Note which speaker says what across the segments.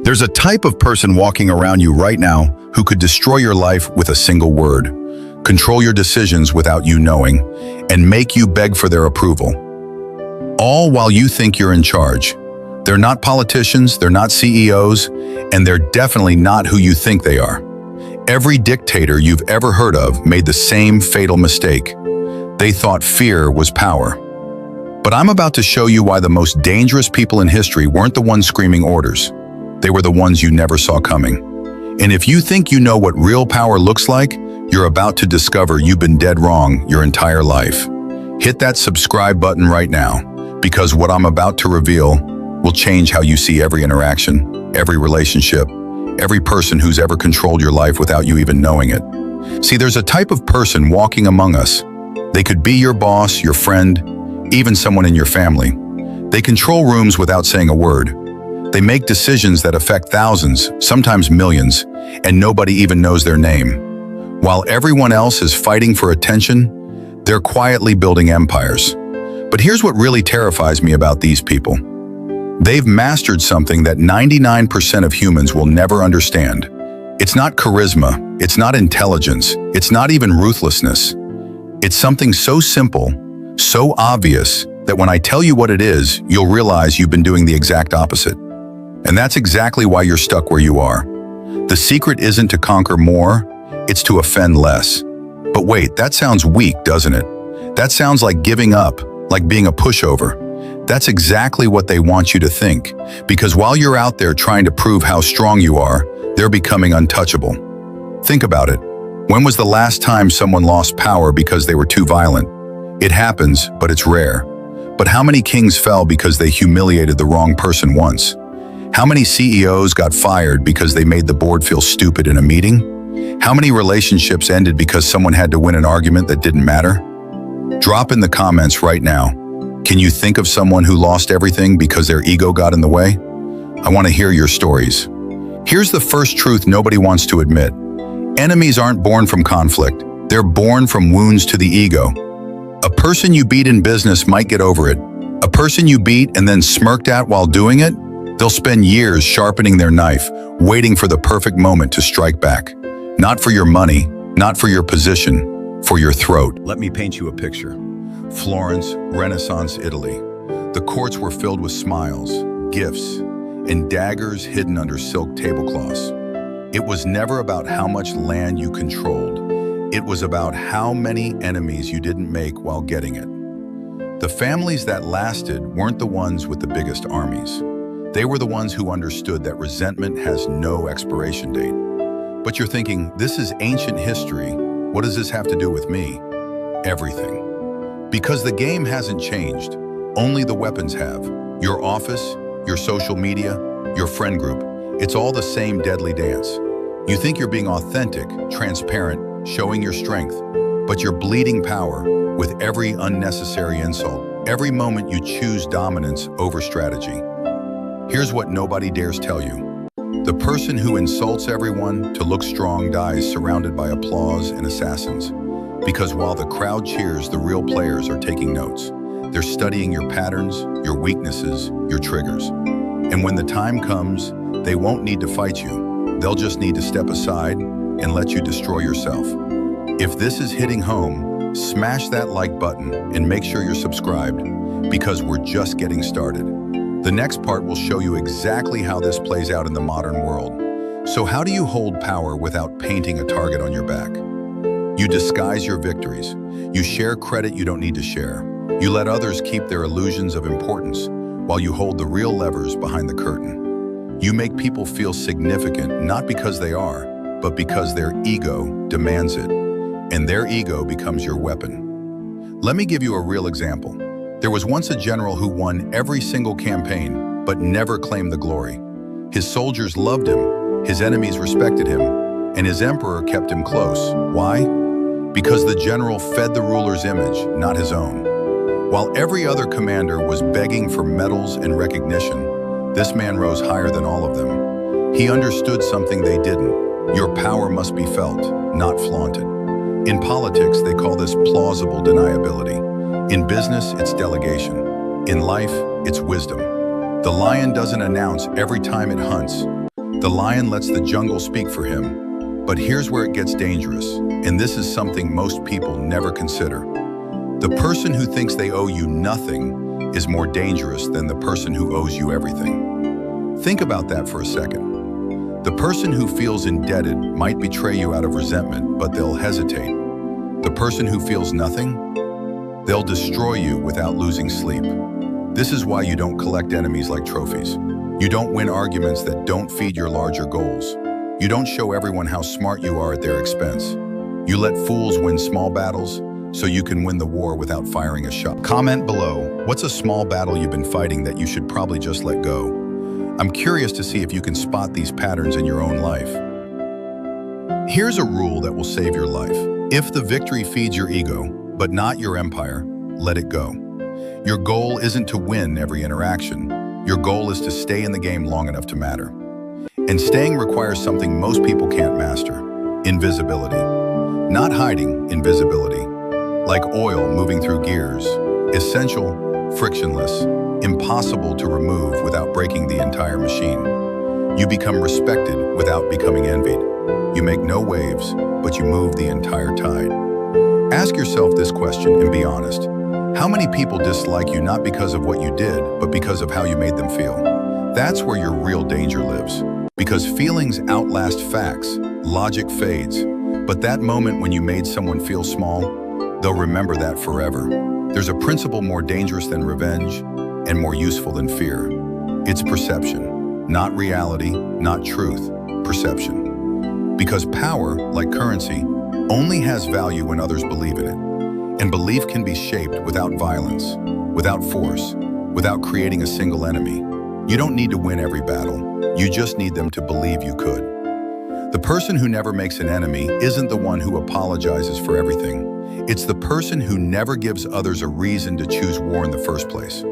Speaker 1: There's a type of person walking around you right now who could destroy your life with a single word, control your decisions without you knowing, and make you beg for their approval. All while you think you're in charge. They're not politicians, they're not CEOs, and they're definitely not who you think they are. Every dictator you've ever heard of made the same fatal mistake. They thought fear was power. But I'm about to show you why the most dangerous people in history weren't the ones screaming orders. They were the ones you never saw coming. And if you think you know what real power looks like, you're about to discover you've been dead wrong your entire life. Hit that subscribe button right now, because what I'm about to reveal will change how you see every interaction, every relationship, every person who's ever controlled your life without you even knowing it. See, there's a type of person walking among us. They could be your boss, your friend, even someone in your family. They control rooms without saying a word. They make decisions that affect thousands, sometimes millions, and nobody even knows their name. While everyone else is fighting for attention, they're quietly building empires. But here's what really terrifies me about these people. They've mastered something that 99% of humans will never understand. It's not charisma, it's not intelligence, it's not even ruthlessness. It's something so simple, so obvious, that when I tell you what it is, you'll realize you've been doing the exact opposite. And that's exactly why you're stuck where you are. The secret isn't to conquer more, it's to offend less. But wait, that sounds weak, doesn't it? That sounds like giving up, like being a pushover. That's exactly what they want you to think, because while you're out there trying to prove how strong you are, they're becoming untouchable. Think about it. When was the last time someone lost power because they were too violent? It happens, but it's rare. But how many kings fell because they humiliated the wrong person once? How many CEOs got fired because they made the board feel stupid in a meeting? How many relationships ended because someone had to win an argument that didn't matter? Drop in the comments right now. Can you think of someone who lost everything because their ego got in the way? I want to hear your stories. Here's the first truth nobody wants to admit. Enemies aren't born from conflict. They're born from wounds to the ego. A person you beat in business might get over it. A person you beat and then smirked at while doing it, they'll spend years sharpening their knife, waiting for the perfect moment to strike back. Not for your money, not for your position, for your throat. Let me paint you a picture. Florence, Renaissance Italy. The courts were filled with smiles, gifts, and daggers hidden under silk tablecloths. It was never about how much land you controlled. It was about how many enemies you didn't make while getting it. The families that lasted weren't the ones with the biggest armies. They were the ones who understood that resentment has no expiration date. But you're thinking, this is ancient history. What does this have to do with me? Everything. Because the game hasn't changed. Only the weapons have. Your office, your social media, your friend group. It's all the same deadly dance. You think you're being authentic, transparent, showing your strength, but you're bleeding power with every unnecessary insult. Every moment you choose dominance over strategy. Here's what nobody dares tell you. The person who insults everyone to look strong dies surrounded by applause and assassins. Because while the crowd cheers, the real players are taking notes. They're studying your patterns, your weaknesses, your triggers. And when the time comes, they won't need to fight you. They'll just need to step aside and let you destroy yourself. If this is hitting home, smash that like button and make sure you're subscribed, because we're just getting started. The next part will show you exactly how this plays out in the modern world. So how do you hold power without painting a target on your back? You disguise your victories. You share credit you don't need to share. You let others keep their illusions of importance while you hold the real levers behind the curtain. You make people feel significant not because they are, but because their ego demands it. And their ego becomes your weapon. Let me give you a real example. There was once a general who won every single campaign, but never claimed the glory. His soldiers loved him, his enemies respected him, and his emperor kept him close. Why? Because the general fed the ruler's image, not his own. While every other commander was begging for medals and recognition, this man rose higher than all of them. He understood something they didn't. Your power must be felt, not flaunted. In politics, they call this plausible deniability. In business, it's delegation. In life, it's wisdom. The lion doesn't announce every time it hunts. The lion lets the jungle speak for him. But here's where it gets dangerous, and this is something most people never consider. The person who thinks they owe you nothing is more dangerous than the person who owes you everything. Think about that for a second. The person who feels indebted might betray you out of resentment, but they'll hesitate. The person who feels nothing, they'll destroy you without losing sleep. This is why you don't collect enemies like trophies. You don't win arguments that don't feed your larger goals. You don't show everyone how smart you are at their expense. You let fools win small battles so you can win the war without firing a shot. Comment below, what's a small battle you've been fighting that you should probably just let go? I'm curious to see if you can spot these patterns in your own life. Here's a rule that will save your life. If the victory feeds your ego, but not your empire, let it go. Your goal isn't to win every interaction. Your goal is to stay in the game long enough to matter. And staying requires something most people can't master: invisibility. Not hiding, invisibility. Like oil moving through gears. Essential, frictionless, impossible to remove without breaking the entire machine. You become respected without becoming envied. You make no waves, but you move the entire tide. Ask yourself this question and be honest. How many people dislike you not because of what you did, but because of how you made them feel? That's where your real danger lives. Because feelings outlast facts, logic fades. But that moment when you made someone feel small, they'll remember that forever. There's a principle more dangerous than revenge and more useful than fear. It's perception, not reality, not truth, perception. Because power, like currency, only has value when others believe in it. And belief can be shaped without violence, without force, without creating a single enemy. You don't need to win every battle. You just need them to believe you could. The person who never makes an enemy isn't the one who apologizes for everything. It's the person who never gives others a reason to choose war in the first place.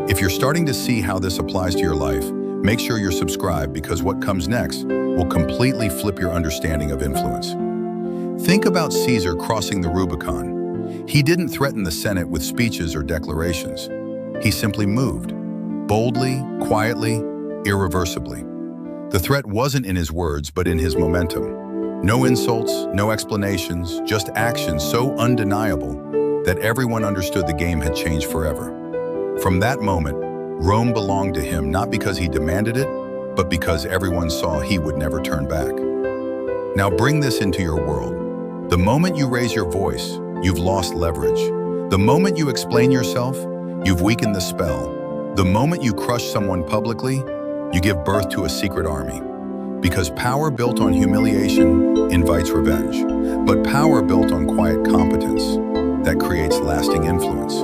Speaker 1: If you're starting to see how this applies to your life, make sure you're subscribed, because what comes next will completely flip your understanding of influence. Think about Caesar crossing the Rubicon. He didn't threaten the Senate with speeches or declarations. He simply moved, boldly, quietly, irreversibly. The threat wasn't in his words, but in his momentum. No insults, no explanations, just actions so undeniable that everyone understood the game had changed forever. From that moment, Rome belonged to him, not because he demanded it, but because everyone saw he would never turn back. Now bring this into your world. The moment you raise your voice, you've lost leverage. The moment you explain yourself, you've weakened the spell. The moment you crush someone publicly, you give birth to a secret army. Because power built on humiliation invites revenge, but power built on quiet competence, that creates lasting influence.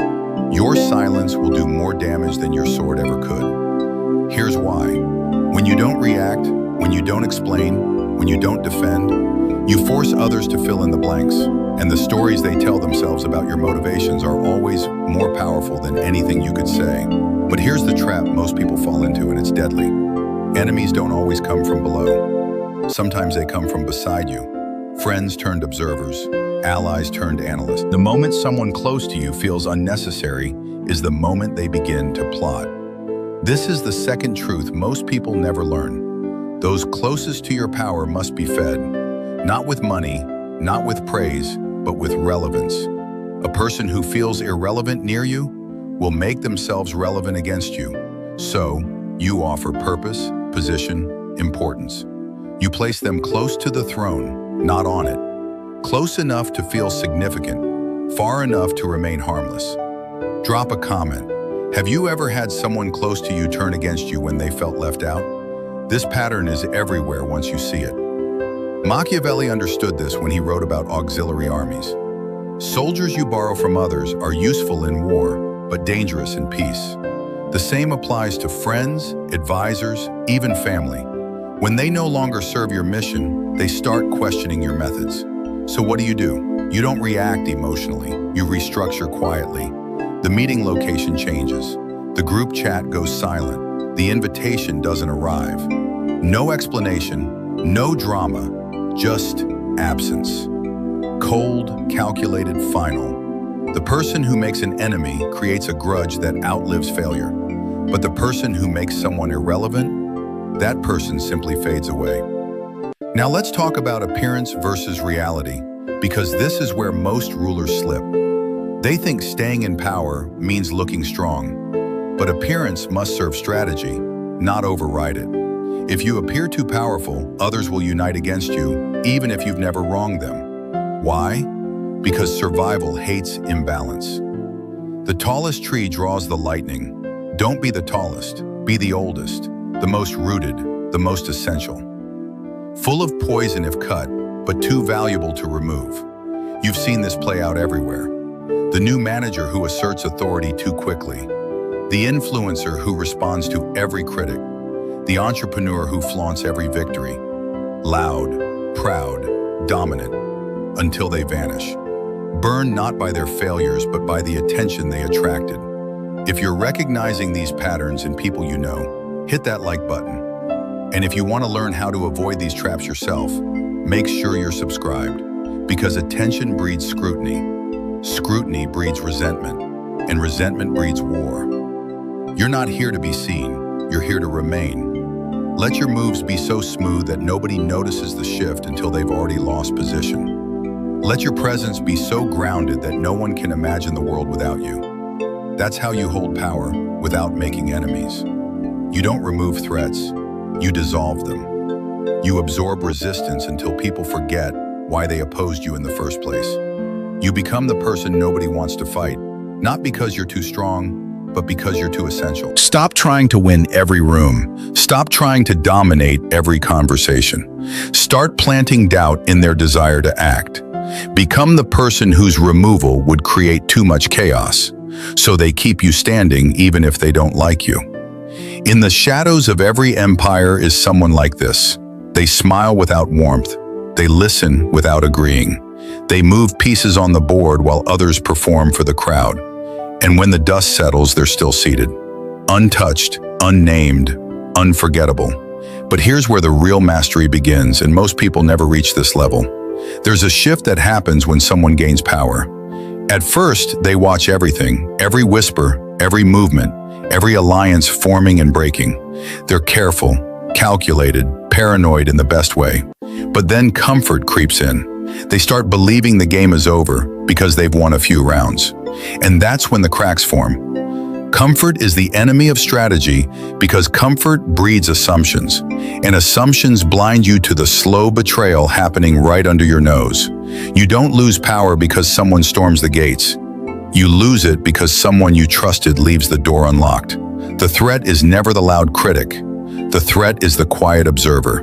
Speaker 1: Your silence will do more damage than your sword ever could. Here's why. When you don't react, when you don't explain, when you don't defend, you force others to fill in the blanks, and the stories they tell themselves about your motivations are always more powerful than anything you could say. But here's the trap most people fall into, and it's deadly. Enemies don't always come from below. Sometimes they come from beside you. Friends turned observers, allies turned analysts. The moment someone close to you feels unnecessary is the moment they begin to plot. This is the second truth most people never learn. Those closest to your power must be fed, not with money, not with praise, but with relevance. A person who feels irrelevant near you will make themselves relevant against you. So, you offer purpose, position, importance. You place them close to the throne, not on it. Close enough to feel significant, far enough to remain harmless. Drop a comment. Have you ever had someone close to you turn against you when they felt left out? This pattern is everywhere once you see it. Machiavelli understood this when he wrote about auxiliary armies. Soldiers you borrow from others are useful in war, but dangerous in peace. The same applies to friends, advisors, even family. When they no longer serve your mission, they start questioning your methods. So what do? You don't react emotionally, you restructure quietly. The meeting location changes. The group chat goes silent. The invitation doesn't arrive. No explanation, no drama, just absence. Cold, calculated, final. The person who makes an enemy creates a grudge that outlives failure. But the person who makes someone irrelevant that person simply fades away. Now let's talk about appearance versus reality, because this is where most rulers slip. They think staying in power means looking strong, but appearance must serve strategy, not override it. If you appear too powerful, others will unite against you, even if you've never wronged them. Why? Because survival hates imbalance. The tallest tree draws the lightning. Don't be the tallest, be the oldest, the most rooted, the most essential. Full of poison if cut, but too valuable to remove. You've seen this play out everywhere. The new manager who asserts authority too quickly. The influencer who responds to every critic. The entrepreneur who flaunts every victory. Loud, proud, dominant, until they vanish. Burned not by their failures, but by the attention they attracted. If you're recognizing these patterns in people you know, hit that like button. And if you want to learn how to avoid these traps yourself, make sure you're subscribed, because attention breeds scrutiny. Scrutiny breeds resentment, and resentment breeds war. You're not here to be seen, you're here to remain. Let your moves be so smooth that nobody notices the shift until they've already lost position. Let your presence be so grounded that no one can imagine the world without you. That's how you hold power without making enemies. You don't remove threats, you dissolve them. You absorb resistance until people forget why they opposed you in the first place. You become the person nobody wants to fight, not because you're too strong, but because you're too essential. Stop trying to win every room. Stop trying to dominate every conversation. Start planting doubt in their desire to act. Become the person whose removal would create too much chaos, so they keep you standing even if they don't like you. In the shadows of every empire is someone like this. They smile without warmth. They listen without agreeing. They move pieces on the board while others perform for the crowd. And when the dust settles, they're still seated. Untouched, unnamed, unforgettable. But here's where the real mastery begins, and most people never reach this level. There's a shift that happens when someone gains power. At first, they watch everything, every whisper, every movement, every alliance forming and breaking. They're careful, calculated, paranoid in the best way. But then comfort creeps in. They start believing the game is over because they've won a few rounds. And that's when the cracks form. Comfort is the enemy of strategy because comfort breeds assumptions. And assumptions blind you to the slow betrayal happening right under your nose. You don't lose power because someone storms the gates. You lose it because someone you trusted leaves the door unlocked. The threat is never the loud critic. The threat is the quiet observer.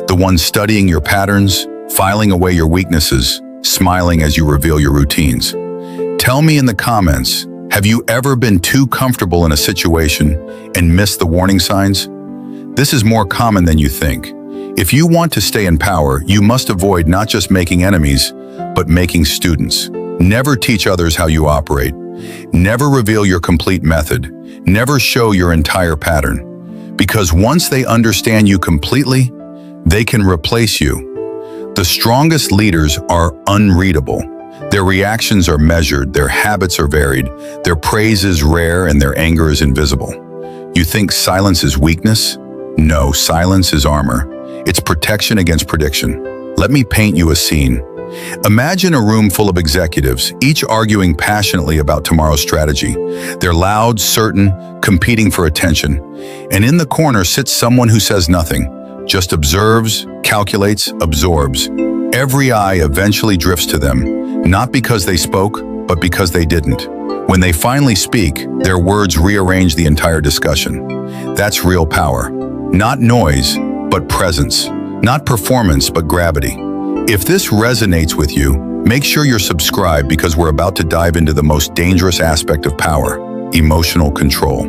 Speaker 1: The one studying your patterns, filing away your weaknesses, smiling as you reveal your routines. Tell me in the comments, have you ever been too comfortable in a situation and missed the warning signs? This is more common than you think. If you want to stay in power, you must avoid not just making enemies, but making students. Never teach others how you operate. Never reveal your complete method. Never show your entire pattern. Because once they understand you completely, they can replace you. The strongest leaders are unreadable. Their reactions are measured, their habits are varied, their praise is rare, and their anger is invisible. You think silence is weakness? No, silence is armor. It's protection against prediction. Let me paint you a scene. Imagine a room full of executives, each arguing passionately about tomorrow's strategy. They're loud, certain, competing for attention. And in the corner sits someone who says nothing, just observes, calculates, absorbs. Every eye eventually drifts to them, not because they spoke, but because they didn't. When they finally speak, their words rearrange the entire discussion. That's real power. Not noise, but presence. Not performance, but gravity. If this resonates with you, make sure you're subscribed because we're about to dive into the most dangerous aspect of power, emotional control.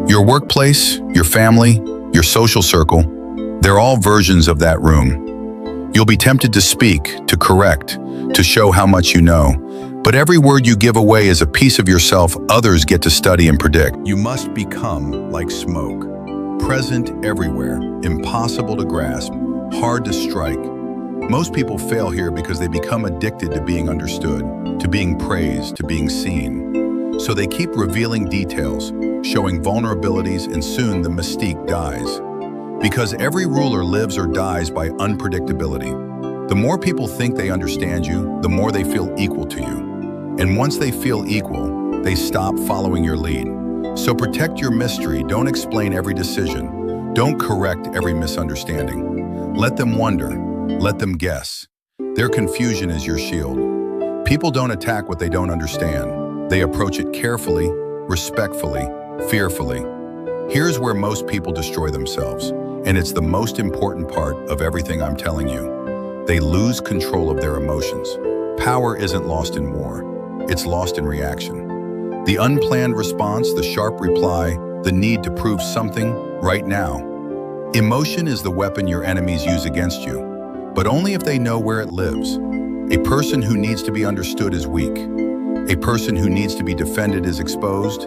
Speaker 1: Your workplace, your family, your social circle, they're all versions of that room. You'll be tempted to speak, to correct, to show how much you know. But every word you give away is a piece of yourself others get to study and predict. You must become like smoke, present everywhere, impossible to grasp, hard to strike. Most people fail here because they become addicted to being understood, to being praised, to being seen. So they keep revealing details, showing vulnerabilities, and soon the mystique dies. Because every ruler lives or dies by unpredictability. The more people think they understand you, the more they feel equal to you. And once they feel equal, they stop following your lead. So protect your mystery, don't explain every decision. Don't correct every misunderstanding. Let them wonder, let them guess. Their confusion is your shield. People don't attack what they don't understand. They approach it carefully, respectfully, fearfully. Here's where most people destroy themselves, and it's the most important part of everything I'm telling you. They lose control of their emotions. Power isn't lost in war, it's lost in reaction. The unplanned response, the sharp reply, the need to prove something right now. Emotion is the weapon your enemies use against you, but only if they know where it lives. A person who needs to be understood is weak. A person who needs to be defended is exposed.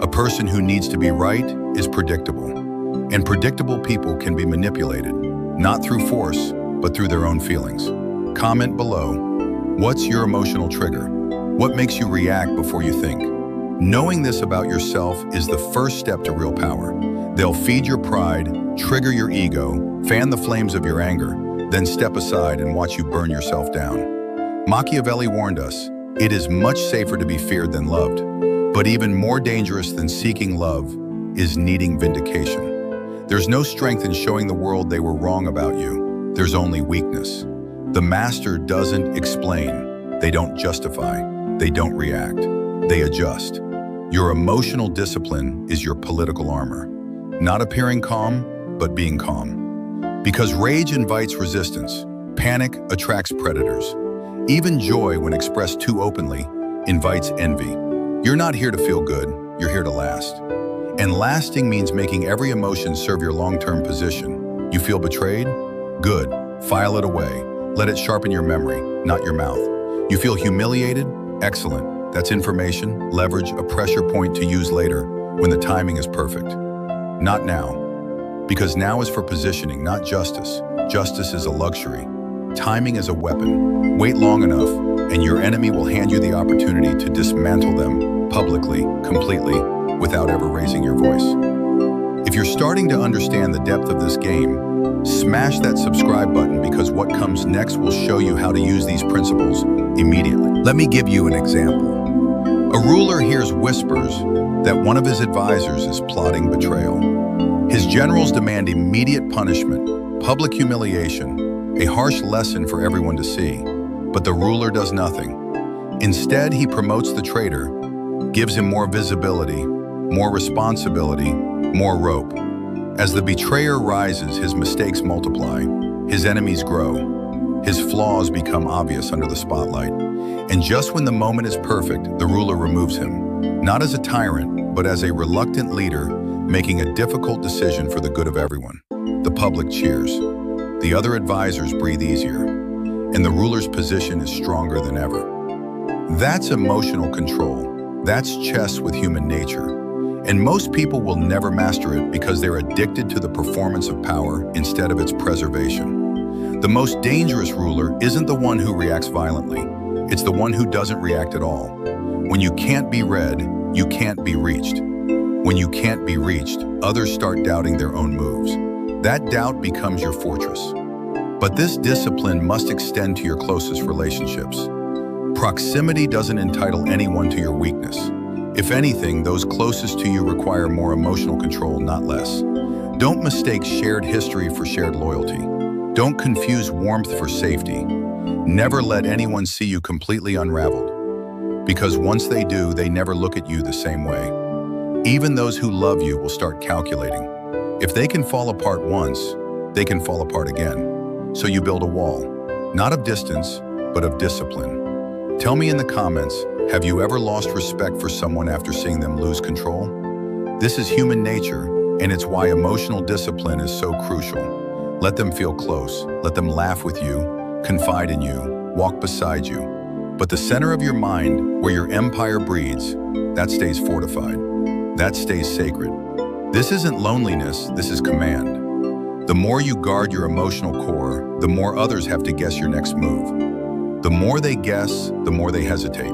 Speaker 1: A person who needs to be right is predictable. And predictable people can be manipulated, not through force, but through their own feelings. Comment below. What's your emotional trigger? What makes you react before you think? Knowing this about yourself is the first step to real power. They'll feed your pride, trigger your ego, fan the flames of your anger, then step aside and watch you burn yourself down. Machiavelli warned us, it is much safer to be feared than loved. But even more dangerous than seeking love is needing vindication. There's no strength in showing the world they were wrong about you. There's only weakness. The master doesn't explain. They don't justify. They don't react. They adjust. Your emotional discipline is your political armor. Not appearing calm, but being calm. Because rage invites resistance. Panic attracts predators. Even joy, when expressed too openly, invites envy. You're not here to feel good, you're here to last. And lasting means making every emotion serve your long-term position. You feel betrayed? Good. File it away. Let it sharpen your memory, not your mouth. You feel humiliated? Excellent. That's information, leverage, a pressure point to use later, when the timing is perfect. Not now. Because now is for positioning, not justice. Justice is a luxury. Timing is a weapon. Wait long enough, and your enemy will hand you the opportunity to dismantle them publicly, completely, without ever raising your voice. If you're starting to understand the depth of this game, smash that subscribe button, because what comes next will show you how to use these principles immediately. Let me give you an example. A ruler hears whispers that one of his advisors is plotting betrayal. His generals demand immediate punishment, public humiliation, a harsh lesson for everyone to see. But the ruler does nothing. Instead, he promotes the traitor, gives him more visibility, more responsibility, more rope. As the betrayer rises, his mistakes multiply, his enemies grow, his flaws become obvious under the spotlight. And just when the moment is perfect, the ruler removes him, not as a tyrant, but as a reluctant leader, making a difficult decision for the good of everyone. The public cheers. The other advisors breathe easier, and the ruler's position is stronger than ever. That's emotional control. That's chess with human nature. And most people will never master it because they're addicted to the performance of power instead of its preservation. The most dangerous ruler isn't the one who reacts violently. It's the one who doesn't react at all. When you can't be read, you can't be reached. When you can't be reached, others start doubting their own moves. That doubt becomes your fortress. But this discipline must extend to your closest relationships. Proximity doesn't entitle anyone to your weakness. If anything, those closest to you require more emotional control, not less. Don't mistake shared history for shared loyalty. Don't confuse warmth for safety. Never let anyone see you completely unraveled. Because once they do, they never look at you the same way. Even those who love you will start calculating. If they can fall apart once, they can fall apart again. So you build a wall, not of distance, but of discipline. Tell me in the comments, have you ever lost respect for someone after seeing them lose control? This is human nature, and it's why emotional discipline is so crucial. Let them feel close, let them laugh with you, confide in you, walk beside you. But the center of your mind, where your empire breeds, that stays fortified. That stays sacred. This isn't loneliness, this is command. The more you guard your emotional core, the more others have to guess your next move. The more they guess, the more they hesitate.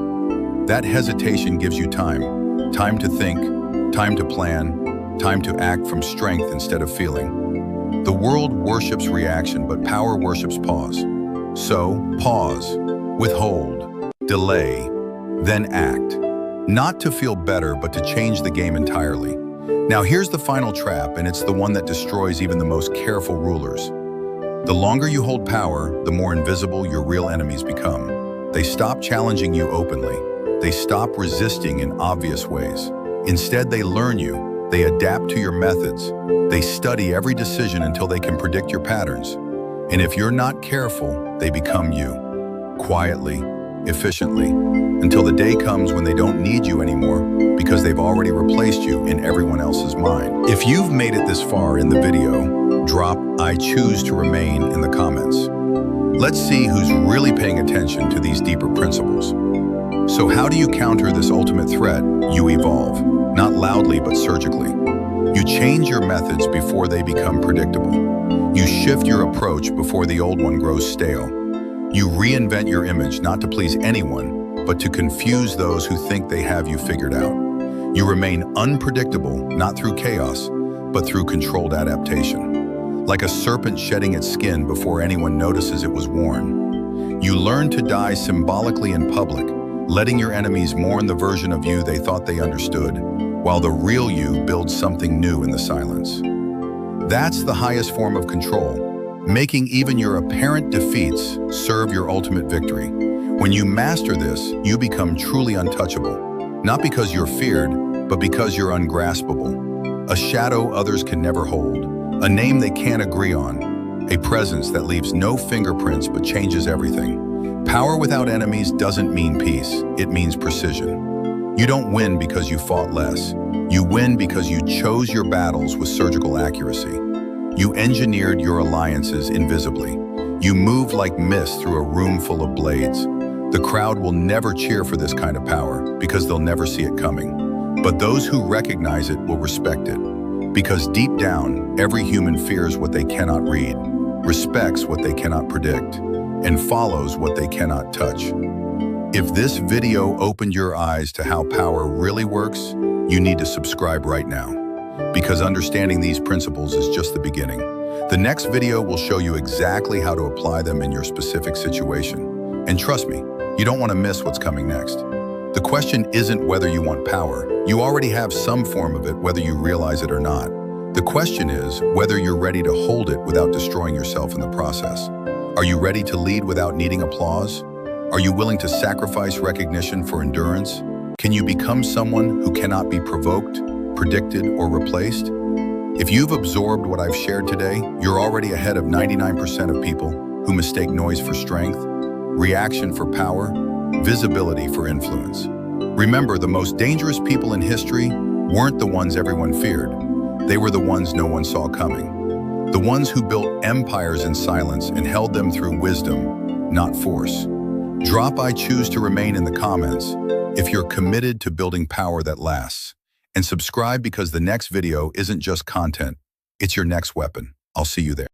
Speaker 1: That hesitation gives you time. Time to think, time to plan, time to act from strength instead of feeling. The world worships reaction, but power worships pause. So, pause, withhold, delay, then act. Not to feel better, but to change the game entirely. Now here's the final trap, and it's the one that destroys even the most careful rulers. The longer you hold power, the more invisible your real enemies become. They stop challenging you openly. They stop resisting in obvious ways. Instead, they learn you. They adapt to your methods. They study every decision until they can predict your patterns. And if you're not careful, they become you. Quietly, efficiently, until the day comes when they don't need you anymore because they've already replaced you in everyone else's mind. If you've made it this far in the video, drop "I choose to remain" in the comments. Let's see who's really paying attention to these deeper principles. So how do you counter this ultimate threat? You evolve, not loudly but surgically. You change your methods before they become predictable. You shift your approach before the old one grows stale. You reinvent your image not to please anyone, but to confuse those who think they have you figured out. You remain unpredictable, not through chaos, but through controlled adaptation. Like a serpent shedding its skin before anyone notices it was worn. You learn to die symbolically in public, letting your enemies mourn the version of you they thought they understood, while the real you builds something new in the silence. That's the highest form of control, making even your apparent defeats serve your ultimate victory. When you master this, you become truly untouchable, not because you're feared, but because you're ungraspable. A shadow others can never hold, a name they can't agree on, a presence that leaves no fingerprints but changes everything. Power without enemies doesn't mean peace, it means precision. You don't win because you fought less. You win because you chose your battles with surgical accuracy. You engineered your alliances invisibly. You moved like mist through a room full of blades. The crowd will never cheer for this kind of power because they'll never see it coming. But those who recognize it will respect it. Because deep down, every human fears what they cannot read, respects what they cannot predict, and follows what they cannot touch. If this video opened your eyes to how power really works, you need to subscribe right now. Because understanding these principles is just the beginning. The next video will show you exactly how to apply them in your specific situation. And trust me, you don't want to miss what's coming next. The question isn't whether you want power. You already have some form of it, whether you realize it or not. The question is whether you're ready to hold it without destroying yourself in the process. Are you ready to lead without needing applause? Are you willing to sacrifice recognition for endurance? Can you become someone who cannot be provoked, predicted, or replaced? If you've absorbed what I've shared today, you're already ahead of 99% of people who mistake noise for strength, reaction for power, visibility for influence. Remember, the most dangerous people in history weren't the ones everyone feared. They were the ones no one saw coming. The ones who built empires in silence and held them through wisdom, not force. Drop "I choose to remain" in the comments if you're committed to building power that lasts. And subscribe because the next video isn't just content, it's your next weapon. I'll see you there.